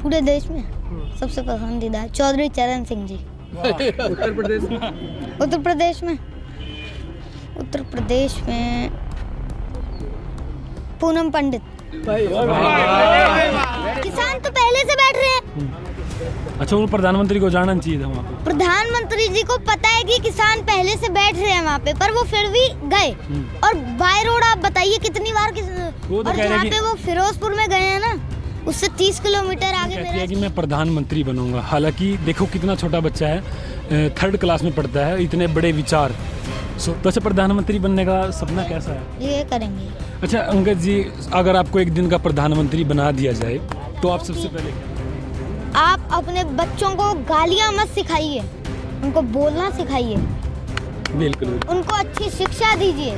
पूरे देश में सबसे पसंदीदा है चौधरी चरण सिंह जी। उत्तर प्रदेश में उत्तर प्रदेश में पूनम पंडित। किसान तो पहले से बैठ रहे हैं। अच्छा, वो प्रधानमंत्री को जाना चाहिए था वहाँ पे। प्रधानमंत्री जी को पता है कि किसान पहले से बैठ रहे हैं वहाँ पे, पर वो फिर भी गए। और बाय रोड आप बताइए कितनी बार वो तो और कह रहे जहाँ कि- पे वो फिरोजपुर में गए हैं ना, उससे 30 किलोमीटर आगे कहती मेरा है कि मैं प्रधानमंत्री बनूंगा। हालांकि देखो कितना छोटा बच्चा है, 3rd क्लास में पढ़ता है, इतने बड़े विचार। तो अच्छा, प्रधानमंत्री बनने का सपना कैसा है? ये करेंगे। अच्छा अंगद जी, अगर आपको एक दिन का प्रधानमंत्री बना दिया जाए तो आप सबसे पहले क्या? आप अपने बच्चों को गालियाँ मत सिखाइए, उनको बोलना सिखाइए, बिल्कुल उनको अच्छी शिक्षा दीजिए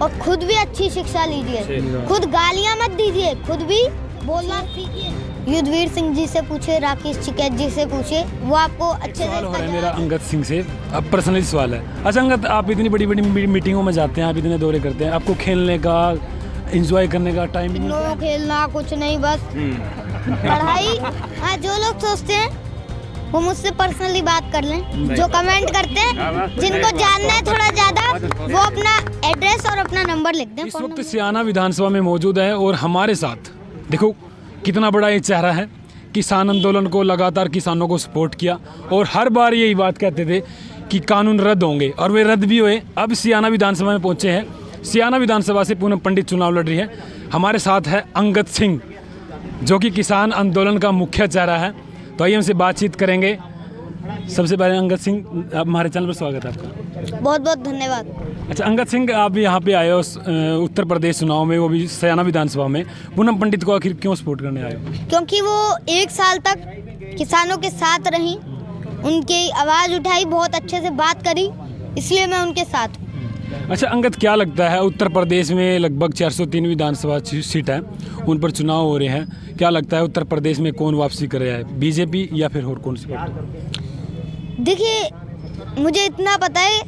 और खुद भी अच्छी शिक्षा लीजिए। खुद गालियाँ मत दीजिए, खुद भी बोलना सीखिए। युद्धवीर सिंह जी से पूछे, राकेश टिकैत जी से पूछे, वो आपको अच्छे से सवाल हो रहा है मेरा अंगद सिंह से। अब पर्सनली सवाल है। अच्छा अंगद, आप इतनी बड़ी बड़ी मीटिंगों में जाते हैं, आप इतने दौरे करते हैं, आपको खेलने का, एंजॉय करने का टाइम नहीं मिलता? खेलना कुछ नहीं, बस पढ़ाई। हाँ, जो लोग सोचते हैं वो मुझसे पर्सनली बात कर लें। जो कमेंट करते हैं, जिनको जानना है थोड़ा ज्यादा, वो अपना एड्रेस और अपना नंबर लिख दें। इस वक्त सियाना विधानसभा में मौजूद है और हमारे साथ देखो कितना बड़ा ये चेहरा है। किसान आंदोलन को लगातार किसानों को सपोर्ट किया और हर बार यही बात कहते थे कि कानून रद्द होंगे, और वे रद्द भी हुए। अब सियाना विधानसभा में पहुंचे हैं। सियाना विधानसभा से पूनम पंडित चुनाव लड़ रही है। हमारे साथ है अंगद सिंह, जो कि किसान आंदोलन का मुख्य चेहरा है। तो आइए हमसे बातचीत करेंगे। सबसे पहले अंगद सिंह, आप हमारे चैनल पर स्वागत है आपका। बहुत बहुत धन्यवाद। अच्छा अंगद सिंह, आप यहाँ पे आए हो उत्तर प्रदेश चुनाव में, वो भी सियाना विधानसभा में। पूनम पंडित को आखिर क्यों सपोर्ट करने आए हो? क्योंकि वो 1 साल तक किसानों के साथ रही, उनकी आवाज़ उठाई, बहुत अच्छे से बात करी, इसलिए मैं उनके साथ हूँ। अच्छा अंगद, क्या लगता है उत्तर प्रदेश में लगभग 403 विधानसभा सीट है, उन पर चुनाव हो रहे हैं। क्या लगता है उत्तर प्रदेश में कौन वापसी कर रहा है, बीजेपी या फिर और कौन सी पार्टी? देखिए, मुझे इतना पता है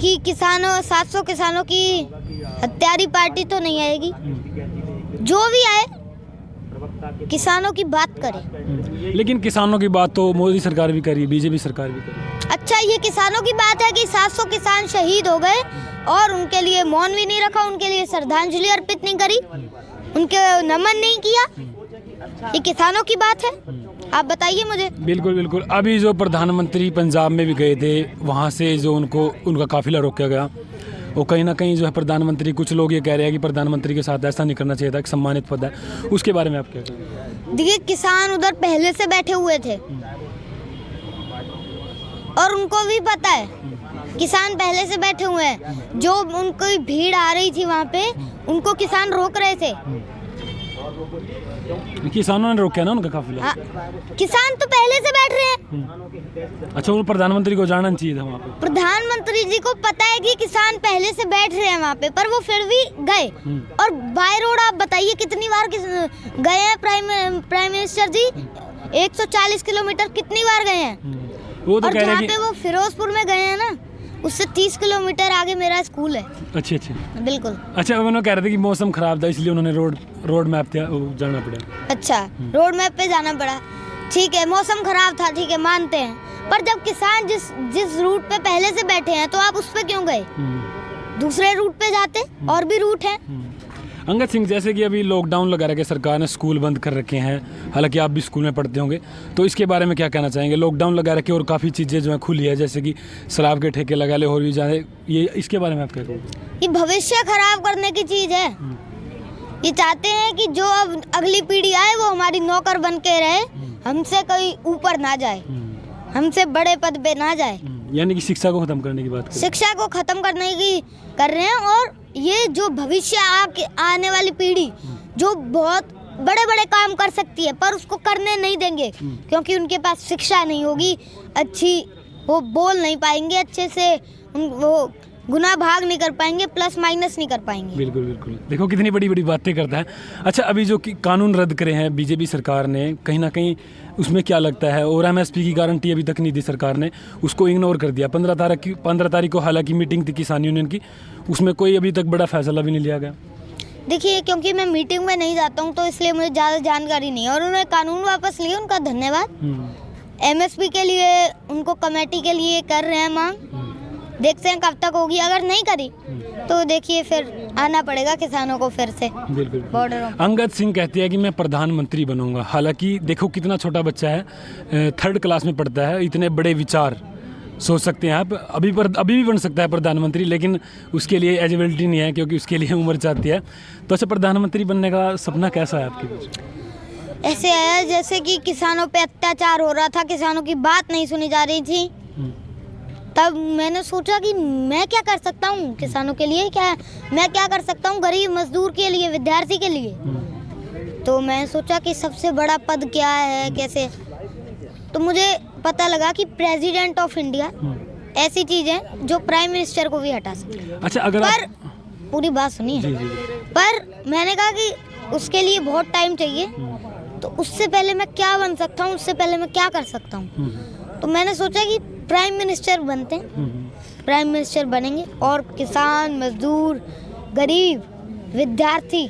कि 700 किसानों की हत्यारी पार्टी तो नहीं आएगी। जो भी आए किसानों की बात करे। लेकिन किसानों की बात तो मोदी सरकार भी करी, बीजेपी सरकार भी करी। अच्छा, ये किसानों की बात है कि 700 किसान शहीद हो गए और उनके लिए मौन भी नहीं रखा, उनके लिए श्रद्धांजलि अर्पित नहीं करी, उनके नमन नहीं किया। ये किसानों की बात है, आप बताइए मुझे। बिल्कुल बिल्कुल। अभी जो प्रधानमंत्री पंजाब में भी गए थे, वहाँ से जो उनका काफिला रोका गया, वो कहीं ना कहीं जो है प्रधानमंत्री, कुछ लोग ये कह रहे हैं कि प्रधानमंत्री के साथ ऐसा नहीं करना चाहिए था, एक सम्मानित पद है, उसके बारे में आप क्या कहेंगे? देखिए, किसान उधर पहले से बैठे हुए थे और उनको भी पता है, किसान पहले से बैठे हुए हैं। जो उनको भीड़ आ रही थी वहाँ पे, उनको किसान रोक रहे थे। किसानों ने रोका ना उनका काफिला। हाँ, किसान तो पहले से बैठ रहे हैं। अच्छा, वो प्रधानमंत्री को जाना चाहिए था वहाँ पे। प्रधानमंत्री जी को पता है कि किसान पहले से बैठ रहे हैं वहाँ पे, पर वो फिर भी गए। और बाय रोड आप बताइए कितनी बार गए हैं प्राइम मिनिस्टर जी? 140 किलोमीटर कितनी बार गए हैं? वो तो और कह रहे जहाँ हैं पे वो फिरोजपुर में गए हैं ना, उससे 30 किलोमीटर आगे मेरा स्कूल है। अच्छे। बिल्कुल। अच्छा, उन्होंने कह रहे थे कि मौसम खराब था, इसलिए उन्होंने रोड मैप जाना पड़ा। अच्छा, रोड मैप पे जाना पड़ा, ठीक है। मौसम खराब था, ठीक है, मानते हैं। पर जब किसान जिस रूट पे पहले से बैठे हैं, तो आप उस पे क्यों गए? दूसरे रूट पे जाते, और भी रूट है। अंगद सिंह, जैसे कि अभी लॉकडाउन लगा रखे सरकार ने, स्कूल बंद कर रखे हैं, हालांकि आप भी स्कूल में पढ़ते होंगे, तो इसके बारे में क्या कहना चाहेंगे? लॉकडाउन लगा रखे और काफ़ी चीज़ें जो है खुली है, जैसे कि शराब के ठेके लगा ले और भी ज़्यादा, ये इसके बारे में आप क्या कहोगे? ये भविष्य खराब करने की चीज़ है। ये चाहते हैं कि जो अब अगली पीढ़ी आए वो हमारी नौकर बन के रहे, हमसे कोई ऊपर ना जाए, हमसे बड़े पद पे ना जाए। यानी कि शिक्षा को खत्म करने की बात करें। शिक्षा को खत्म करने की कर रहे हैं। और ये जो भविष्य आने वाली पीढ़ी जो बहुत बड़े बड़े काम कर सकती है, पर उसको करने नहीं देंगे, क्योंकि उनके पास शिक्षा नहीं होगी अच्छी, वो बोल नहीं पाएंगे अच्छे से, वो गुना भाग नहीं कर पाएंगे, प्लस माइनस नहीं कर पाएंगे। बिल्कुल बिल्कुल। देखो कितनी बड़ी बड़ी बातें करता है। अच्छा, अभी जो कि कानून रद्द करे हैं बीजेपी सरकार ने, कहीं ना कहीं उसमें क्या लगता है? और एमएसपी की गारंटी अभी तक नहीं दी सरकार ने, उसको इग्नोर कर दिया। 15 तारीख को हालांकि मीटिंग थी किसान यूनियन की, उसमें कोई अभी तक बड़ा फैसला भी नहीं लिया गया। देखिए, क्योंकि मैं मीटिंग में नहीं जाता हूँ तो इसलिए मुझे ज़्यादा जानकारी नहीं है। और उन्होंने कानून वापस लिए, उनका धन्यवाद। एमएसपी के लिए उनको कमेटी के लिए कर रहे हैं मांग, देखते हैं कब तक होगी। अगर नहीं करी तो देखिए फिर आना पड़ेगा किसानों को फिर से बिल्कुल। बॉर्डरों। अंगद सिंह कहते हैं कि मैं प्रधानमंत्री बनूंगा। हालांकि देखो कितना छोटा बच्चा है, 3rd क्लास में पढ़ता है, इतने बड़े विचार सोच सकते हैं आप। अभी भी बन सकता है प्रधानमंत्री, लेकिन उसके लिए एलिजिबिलिटी नहीं है क्योंकि उसके लिए उम्र चाहती है। तो अच्छा, प्रधानमंत्री बनने का सपना कैसा है आपके? ऐसे है जैसे कि किसानों पे अत्याचार हो रहा था, किसानों की बात नहीं सुनी जा रही थी, तब मैंने सोचा कि मैं क्या कर सकता हूँ किसानों के लिए, मैं क्या कर सकता हूँ गरीब मजदूर के लिए, विद्यार्थी के लिए। तो मैं सोचा कि सबसे बड़ा पद क्या है, कैसे। तो मुझे पता लगा कि प्रेसिडेंट ऑफ इंडिया ऐसी चीज़ है जो प्राइम मिनिस्टर को भी हटा सकती है। अच्छा, अगर पर पूरी बात सुनिए। जी जी। पर मैंने कहा कि उसके लिए बहुत टाइम चाहिए, तो उससे पहले मैं क्या बन सकता हूँ, उससे पहले मैं क्या कर सकता हूँ। तो मैंने सोचा कि प्राइम मिनिस्टर बनते हैं, प्राइम मिनिस्टर बनेंगे और किसान, मजदूर, गरीब, विद्यार्थी,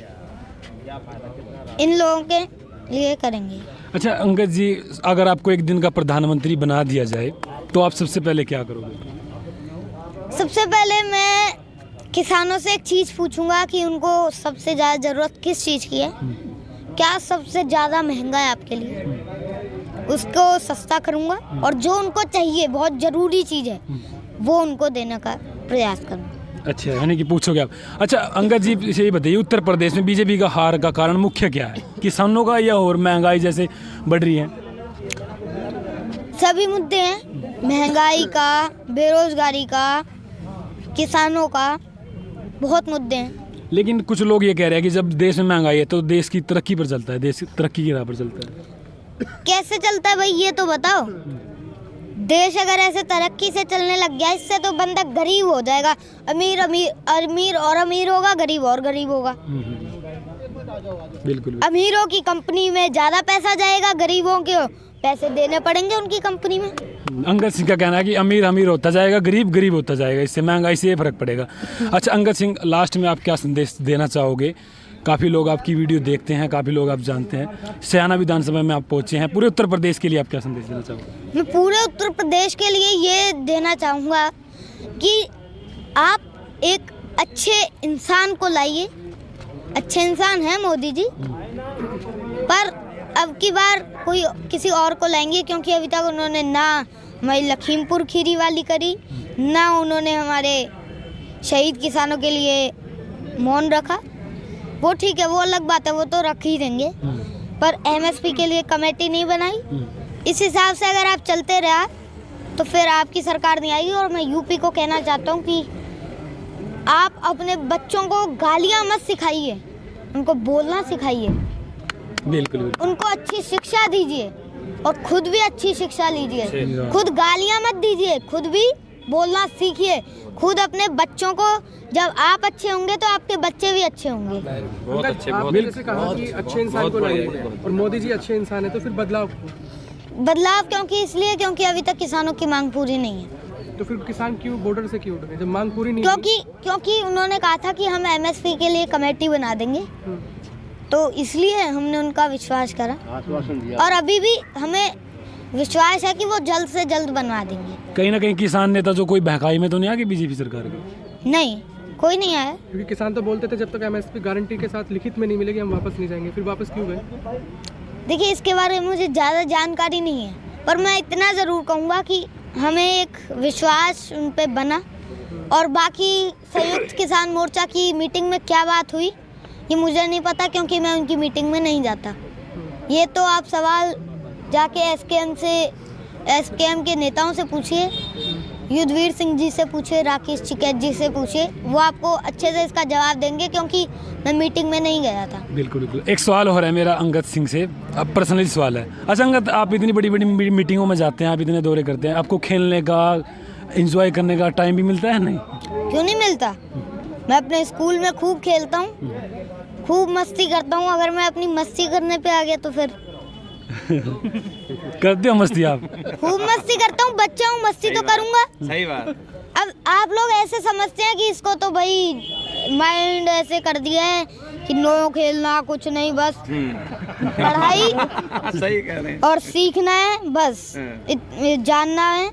इन लोगों के लिए करेंगे। अच्छा अंगद जी, अगर आपको एक दिन का प्रधानमंत्री बना दिया जाए तो आप सबसे पहले क्या करोगे? सबसे पहले मैं किसानों से एक चीज़ पूछूंगा कि उनको सबसे ज़्यादा ज़रूरत किस चीज़ की है, क्या सबसे ज़्यादा महंगा है आपके लिए, उसको सस्ता करूंगा। और जो उनको चाहिए, बहुत ज़रूरी चीज़ है, वो उनको देने का प्रयास करूंगा। अच्छा, यानी कि पूछोगे आप। अच्छा अंगद जी से ये बताइए, उत्तर प्रदेश में बीजेपी का हार का कारण मुख्य क्या है? किसानों का या और महंगाई जैसे बढ़ रही है? सभी मुद्दे हैं, महंगाई का, बेरोजगारी का, किसानों का, बहुत मुद्दे हैं। लेकिन कुछ लोग ये कह रहे हैं कि जब देश में महंगाई है तो देश की तरक्की पर चलता है, देश तरक्की की राह पर चलता है। कैसे चलता है भाई, ये तो बताओ। देश अगर ऐसे तरक्की से चलने लग गया, इससे तो बंदा गरीब हो जाएगा। अमीर अमीर अमीर और अमीर होगा, गरीब और गरीब होगा। बिल्कुल। अमीरों की कंपनी में ज़्यादा पैसा जाएगा, गरीबों के पैसे देने पड़ेंगे उनकी कंपनी में। अंगद सिंह का कहना है कि अमीर अमीर होता जाएगा, गरीब गरीब होता जाएगा, इससे महंगाई से ये फर्क पड़ेगा। अच्छा अंगद सिंह, लास्ट में आप क्या संदेश देना चाहोगे? काफ़ी लोग आपकी वीडियो देखते हैं, काफ़ी लोग आप जानते हैं, सयाना विधानसभा में आप पहुंचे हैं, पूरे उत्तर प्रदेश के लिए आप क्या संदेश देना चाहोगे? मैं पूरे उत्तर प्रदेश के लिए ये देना चाहूँगा कि आप एक अच्छे इंसान को लाइए। अच्छे इंसान हैं मोदी जी, पर अब की बार कोई किसी और को लाएंगे, क्योंकि अभी तक उन्होंने ना हमारी लखीमपुर खीरी वाली करी, ना उन्होंने हमारे शहीद किसानों के लिए मौन रखा। वो ठीक है, वो अलग बात है, वो तो रख ही देंगे, पर एमएसपी के लिए कमेटी नहीं बनाई। इस हिसाब से अगर आप चलते रहा तो फिर आपकी सरकार नहीं आएगी। और मैं यूपी को कहना चाहता हूँ कि आप अपने बच्चों को गालियाँ मत सिखाइए, उनको बोलना सिखाइए, बिल्कुल। उनको अच्छी शिक्षा दीजिए और खुद भी अच्छी शिक्षा लीजिए। खुद गालियाँ मत दीजिए, खुद भी बोलना सीखिए। खुद अपने बच्चों को, जब आप अच्छे होंगे तो आपके बच्चे भी अच्छे होंगे। बहुत अच्छे, आपने जैसे कहा कि अच्छे इंसान को लाएंगे और मोदी जी अच्छे इंसान है, तो फिर बदलाव क्योंकि इसलिए क्योंकि अभी तक किसानों की मांग पूरी नहीं है। तो फिर किसान क्यों बॉर्डर से क्यों उठ गए जब मांग पूरी नहीं? क्योंकि उन्होंने कहा था कि हम एमएसपी के लिए कमेटी बना देंगे, तो इसलिए हमने उनका विश्वास करा और अभी भी हमें विश्वास है कि वो जल्द से जल्द बनवा देंगे। कहीं ना कहीं किसान नेता जो कोई बहकाई में तो नहीं आ गई बीजेपी सरकार की? नहीं, कोई नहीं आया। क्योंकि किसान तो बोलते थे जब तक एमएसपी गारंटी के साथ लिखित में नहीं मिलेगी हम वापस नहीं जाएंगे, फिर वापस क्यों गए? देखिए, इसके बारे में मुझे ज़्यादा जानकारी नहीं है, पर मैं इतना ज़रूर कहूँगा कि हमें एक विश्वास उन पर बना। और बाकी संयुक्त किसान मोर्चा की मीटिंग में क्या बात हुई ये मुझे नहीं पता, क्योंकि मैं उनकी मीटिंग में नहीं जाता। ये तो आप सवाल जाके एसकेएम के नेताओं से पूछिए, युद्धवीर सिंह जी से पूछिए, राकेश टिकैत जी से पूछिए, वो आपको अच्छे से इसका जवाब देंगे, क्योंकि मैं मीटिंग में नहीं गया था। बिल्कुल बिल्कुल। एक सवाल हो रहा है मेरा अंगद सिंह से, अब पर्सनली सवाल है। अच्छा अंगद, आप इतनी बड़ी बड़ी मीटिंगों में जाते हैं, आप इतने दौरे करते हैं, आपको खेलने का, एंजॉय करने का टाइम भी मिलता है? नहीं, क्यों नहीं मिलता? मैं अपने स्कूल में खूब खेलता हूँ, खूब मस्ती करता हूँ। अगर मैं अपनी मस्ती करने पे आ गया तो फिर करते हो मस्ती आप? खूब मस्ती करता हूँ, बच्चा हूँ, मस्ती तो करूँगा। सही बात। अब आप लोग ऐसे समझते हैं कि इसको तो भाई माइंड ऐसे कर दिया है कि नो खेलना कुछ नहीं, बस पढ़ाई सही कह रहे हैं। और सीखना है, बस जानना है।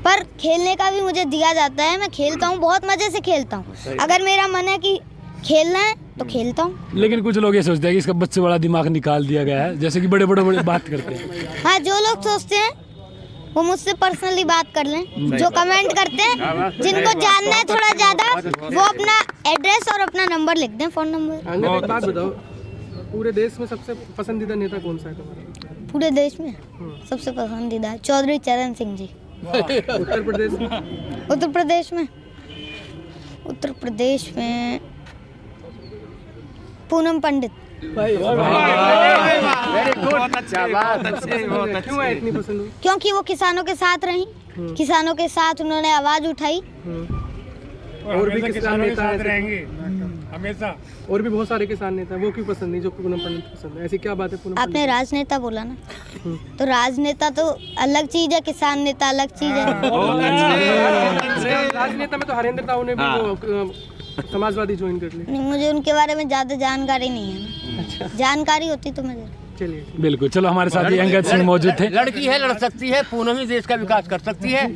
पर खेलने का भी मुझे दिया जाता है, मैं खेलता हूँ, बहुत मजे से खेलता हूँ। अगर मेरा मन है कि खेलना है तो खेलता हूँ। लेकिन कुछ लोग ये सोचते हैं कि इसका बच्चे वाला दिमाग निकाल दिया गया है, जैसे कि बड़े बात करते हैं। हाँ, जो लोग सोचते हैं वो मुझसे पर्सनली बात कर लें। जो कमेंट करते हैं, जिनको जानना है थोड़ा ज्यादा, वो अपना एड्रेस और अपना नंबर लिख दें, फोन नंबर। अंगद, एक बात बताओ, पूरे देश में सबसे पसंदीदा नेता कौन सा है तुम्हारा? पूरे देश में सबसे पसंदीदा है चौधरी चरण सिंह जी। उत्तर प्रदेश में? उत्तर प्रदेश में पूनम पंडित। क्यों है इतनी पसंद? क्योंकि वो किसानों के साथ रही, किसानों के साथ उन्होंने आवाज उठाई। और भी किसान नेता रहेंगे हमेशा, और भी बहुत सारे किसान नेता हैं, वो क्यों पसंद नहीं जो पूनम पंडित पसंद है? ऐसी क्या बात है पूनम पंडित? आपने राजनेता बोला ना, तो राजनेता तो अलग चीज है, किसान नेता अलग चीज है। राजनेता में तो हरेंद्र ताऊ ने भी वो समाजवादी ज्वाइन कर ली। नहीं, मुझे उनके बारे में ज्यादा जानकारी नहीं है। जानकारी होती तो मुझे। बिल्कुल, चलो हमारे साथ ये अंगद सिंह मौजूद थे। लड़की है, लड़ सकती है, पूनम ही देश का विकास कर सकती है।